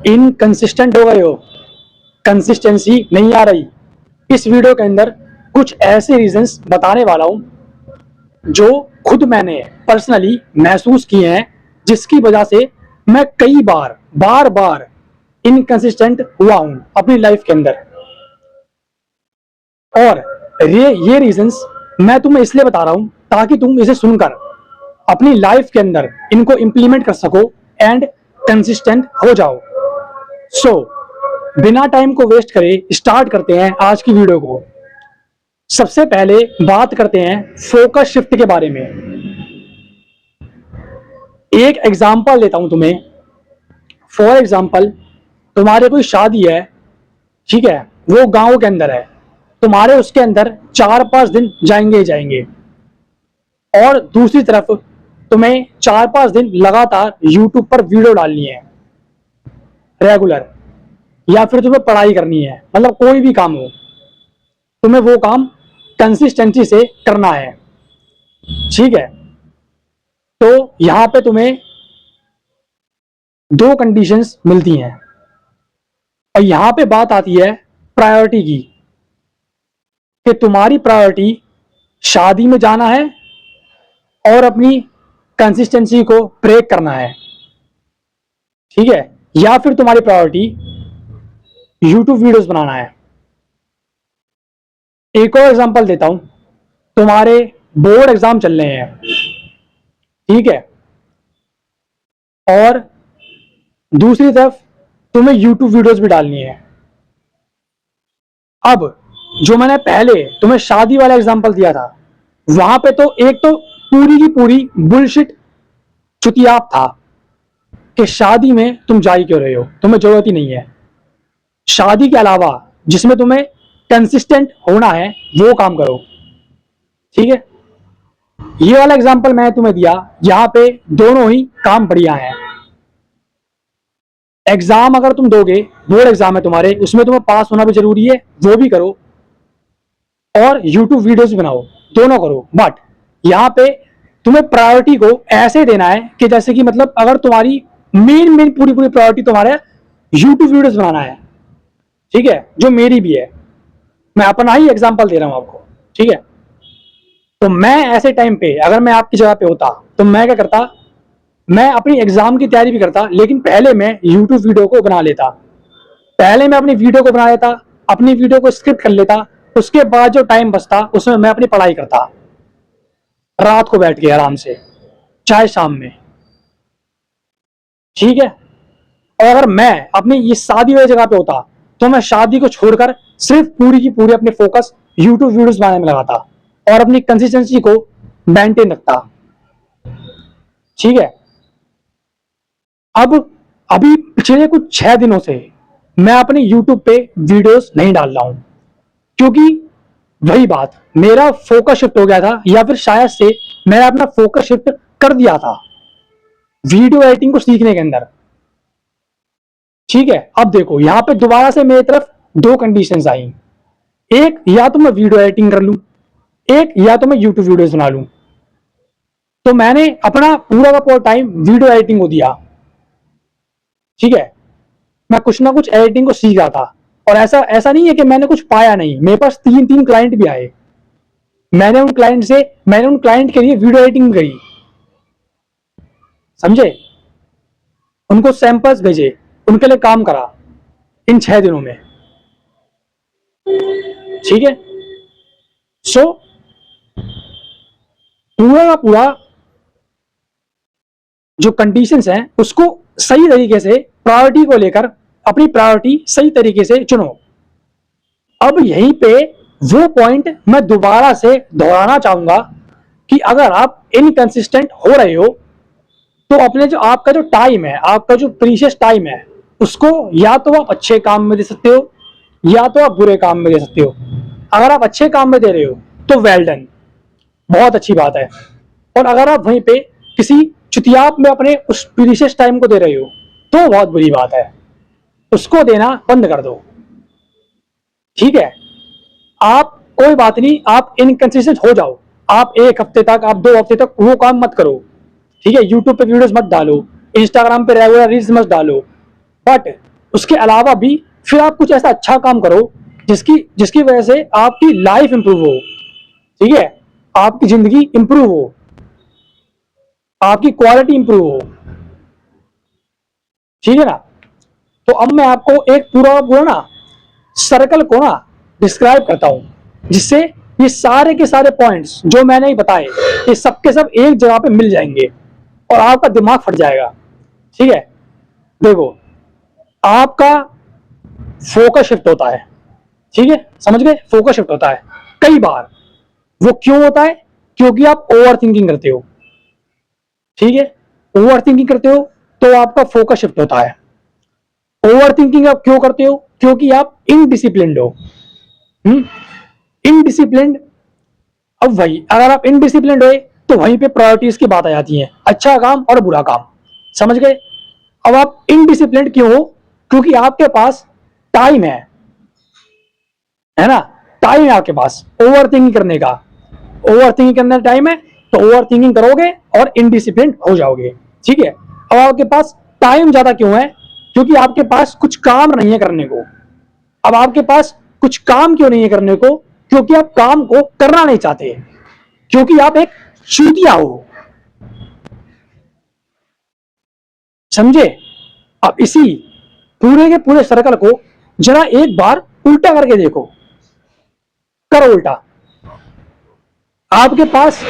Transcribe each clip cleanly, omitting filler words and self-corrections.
Inconsistent हो गए हो, कंसिस्टेंसी नहीं आ रही। इस वीडियो के अंदर कुछ ऐसे रीजंस बताने वाला हूं जो खुद मैंने पर्सनली महसूस किए हैं, जिसकी वजह से मैं कई बार बार इनकंसिस्टेंट हुआ हूं अपनी लाइफ के अंदर। और ये रीजंस मैं तुम्हें इसलिए बता रहा हूं ताकि तुम इसे सुनकर अपनी लाइफ के अंदर इनको इंप्लीमेंट कर सको एंड कंसिस्टेंट हो जाओ। सो बिना टाइम को वेस्ट करे स्टार्ट करते हैं आज की वीडियो को। सबसे पहले बात करते हैं फोकस शिफ्ट के बारे में। एक एग्जांपल देता हूं तुम्हें। फॉर एग्जांपल, तुम्हारे कोई शादी है, ठीक है, वो गांव के अंदर है, तुम्हारे उसके अंदर 4-5 दिन जाएंगे ही जाएंगे। और दूसरी तरफ तुम्हें 4-5 दिन लगातार यूट्यूब पर वीडियो डालनी है रेगुलर, या फिर तुम्हें पढ़ाई करनी है, मतलब कोई भी काम हो, तुम्हें वो काम कंसिस्टेंसी से करना है, ठीक है। तो यहां पे तुम्हें दो कंडीशंस मिलती हैं, और यहां पे बात आती है प्रायोरिटी की, कि तुम्हारी प्रायोरिटी शादी में जाना है और अपनी कंसिस्टेंसी को ब्रेक करना है, ठीक है, या फिर तुम्हारी प्रायोरिटी यूट्यूब वीडियोस बनाना है। एक और एग्जांपल देता हूं, तुम्हारे बोर्ड एग्जाम चल रहे हैं, ठीक है, और दूसरी तरफ तुम्हें यूट्यूब वीडियोस भी डालनी है। अब जो मैंने पहले तुम्हें शादी वाला एग्जांपल दिया था, वहां पे तो एक तो पूरी की पूरी बुलशिट चुतियाप था कि शादी में तुम जा ही क्यों रहे हो, तुम्हें जरूरत ही नहीं है। शादी के अलावा जिसमें तुम्हें कंसिस्टेंट होना है वो काम करो, ठीक है। ये वाला एग्जांपल मैंने तुम्हें दिया, यहां पे दोनों ही काम बढ़िया हैं। एग्जाम अगर तुम दोगे, बोर्ड एग्जाम है तुम्हारे, उसमें तुम्हें पास होना भी जरूरी है, वो भी करो, और यूट्यूब वीडियोस भी बनाओ, दोनों करो। बट यहां पे तुम्हें प्रायोरिटी को ऐसे देना है कि जैसे कि मतलब अगर तुम्हारी मेन पूरी प्रायोरिटी तुम्हारे यूट्यूब वीडियोस बनाना है, ठीक है, जो मेरी भी है, मैं अपना ही एग्जांपल दे रहा हूं आपको, ठीक है। तो मैं ऐसे टाइम पे अगर मैं आपकी जगह पे होता तो मैं क्या करता, मैं अपनी एग्जाम की तैयारी भी करता, लेकिन पहले मैं यूट्यूब वीडियो को बना लेता। पहले मैं अपनी वीडियो को बना लेता, अपनी वीडियो को स्क्रिप्ट कर लेता, उसके बाद जो टाइम बचता उसमें मैं अपनी पढ़ाई करता, रात को बैठ के आराम से, चाहे शाम में, ठीक है। और अगर मैं अपनी ये शादी वाली जगह पे होता तो मैं शादी को छोड़कर सिर्फ पूरी की पूरी अपने फोकस यूट्यूब वीडियोस बनाने में लगाता और अपनी कंसिस्टेंसी को मेंटेन रखता, ठीक है। अब अभी पिछले कुछ 6 दिनों से मैं अपने यूट्यूब पे वीडियोस नहीं डाल रहा हूं, क्योंकि वही बात, मेरा फोकस शिफ्ट हो गया था, या फिर शायद से मैंने अपना फोकस शिफ्ट कर दिया था वीडियो एडिटिंग को सीखने के अंदर, ठीक है। अब देखो यहां पे दोबारा से मेरी तरफ दो कंडीशंस आई, एक या तो मैं वीडियो एडिटिंग कर लूं, एक या तो मैं यूट्यूब वीडियोस बना लूं। तो मैंने अपना पूरा का पूरा टाइम वीडियो एडिटिंग को दिया, ठीक है। मैं कुछ ना कुछ एडिटिंग को सीख रहा था, और ऐसा नहीं है कि मैंने कुछ पाया नहीं, मेरे पास 3 क्लाइंट भी आए, मैंने उन क्लाइंट के लिए वीडियो एडिटिंग करी, समझे, उनको सैंपल्स भेजे, उनके लिए काम करा इन 6 दिनों में, ठीक है। सो पूरा का पूरा जो कंडीशंस हैं उसको सही तरीके से, प्रायोरिटी को लेकर अपनी प्रायोरिटी सही तरीके से चुनो। अब यहीं पे वो पॉइंट मैं दोबारा से दोहराना चाहूंगा कि अगर आप इनकंसिस्टेंट हो रहे हो तो अपने जो आपका जो टाइम है, आपका जो प्रीशियस टाइम है, उसको या तो आप अच्छे काम में दे सकते हो या तो आप बुरे काम में दे सकते हो। अगर आप अच्छे काम में दे रहे हो तो वेल डन, बहुत अच्छी बात है। और अगर आप वहीं पे किसी चुतियाप में अपने उस प्रीशियस टाइम को दे रहे हो तो बहुत बुरी बात है, उसको देना बंद कर दो, ठीक है। आप कोई बात नहीं, आप इनकंसिस्टेंट हो जाओ, आप 1 हफ्ते तक, आप 2 हफ्ते तक वो काम मत करो, ठीक है। यूट्यूब पे वीडियोस मत डालो, इंस्टाग्राम पे रेगुलर रील्स मत डालो, बट उसके अलावा भी फिर आप कुछ ऐसा अच्छा काम करो जिसकी वजह से आपकी लाइफ इंप्रूव हो, ठीक है, आपकी जिंदगी इंप्रूव हो, आपकी क्वालिटी इंप्रूव हो, ठीक है ना। तो अब मैं आपको एक पूरा पूरा ना सर्कल को ना डिस्क्राइब करता हूं, जिससे ये सारे के सारे पॉइंट्स जो मैंने बताए ये सब के सब एक जगह पे मिल जाएंगे और आपका दिमाग फट जाएगा, ठीक है। देखो, आपका फोकस शिफ्ट होता है, ठीक है, समझ गए, फोकस शिफ्ट होता है कई बार। वो क्यों होता है? क्योंकि आप ओवर थिंकिंग करते हो, ठीक है, ओवर थिंकिंग करते हो तो आपका फोकस शिफ्ट होता है। ओवर थिंकिंग आप क्यों करते हो? क्योंकि आप इनडिसिप्लिन्ड हो। इनडिसिप्लिन्ड, अब वही, अगर आप इनडिसिप्लिन्ड हो तो वहीं पे प्रायोरिटीज की बात आ जाती है, अच्छा काम और बुरा काम, समझ गए। अब आप इनडिसिप्लिन्ड क्यों हो? क्योंकि आपके पास टाइम है ना, टाइम है आपके पास ओवर थिंकिंग करने का। ओवर थिंकिंग करने का टाइम है तो ओवर थिंकिंग करोगे और इनडिसिप्लिन हो जाओगे, ठीक है। अब आपके पास टाइम ज्यादा क्यों है? क्योंकि आपके पास कुछ काम नहीं है करने को। अब आपके पास कुछ काम क्यों नहीं है करने को? क्योंकि आप काम को करना नहीं चाहते, क्योंकि आप एक चूतिया हो, समझे। अब इसी पूरे के पूरे सर्कल को जरा एक बार उल्टा करके देखो, करो उल्टा। आपके पास,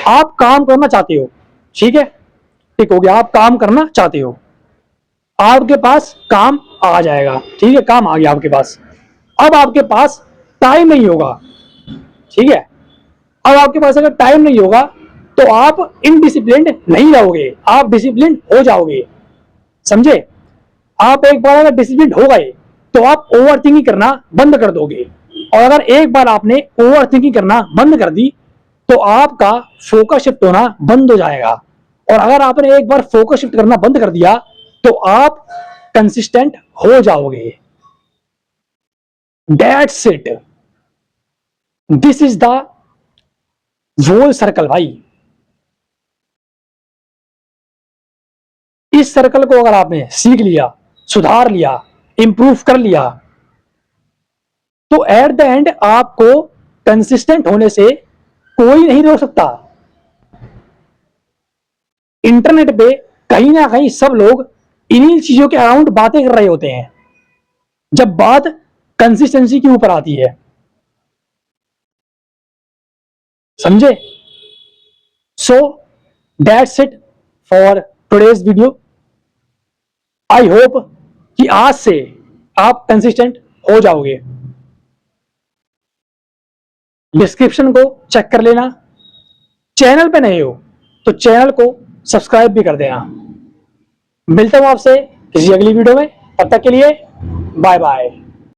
आप काम करना चाहते हो, ठीक है, ठीक हो गया, आप काम करना चाहते हो, आपके पास काम आ जाएगा, ठीक है, काम आ गया आपके पास। अब आपके पास टाइम नहीं होगा, ठीक है। अब आपके पास अगर टाइम नहीं होगा तो आप इनडिसिप्लिन्ड नहीं रहोगे, आप डिसिप्लिन हो जाओगे, समझे। आप एक बार अगर डिसिप्लिन हो गए तो आप ओवर थिंकिंग करना बंद कर दोगे, और अगर एक बार आपने ओवर थिंकिंग करना बंद कर दी तो आपका फोकस शिफ्ट होना बंद हो जाएगा। और अगर आपने एक बार फोकस शिफ्ट करना बंद कर दिया तो आप कंसिस्टेंट हो जाओगे। That's it, this is the whole circle भाई। इस सर्कल को अगर आपने सीख लिया, सुधार लिया, इंप्रूव कर लिया, तो एट द एंड आपको कंसिस्टेंट होने से कोई नहीं रोक सकता। इंटरनेट पे कहीं ना कहीं सब लोग इन्हीं चीजों के अराउंड बातें कर रहे होते हैं जब बात कंसिस्टेंसी के ऊपर आती है, समझे। So that's it for today's video. I hope कि आज से आप कंसिस्टेंट हो जाओगे। डिस्क्रिप्शन को चेक कर लेना, चैनल पे नए हो तो चैनल को सब्सक्राइब भी कर देना। मिलता हूं आपसे किसी अगली वीडियो में, तब तक के लिए बाय बाय।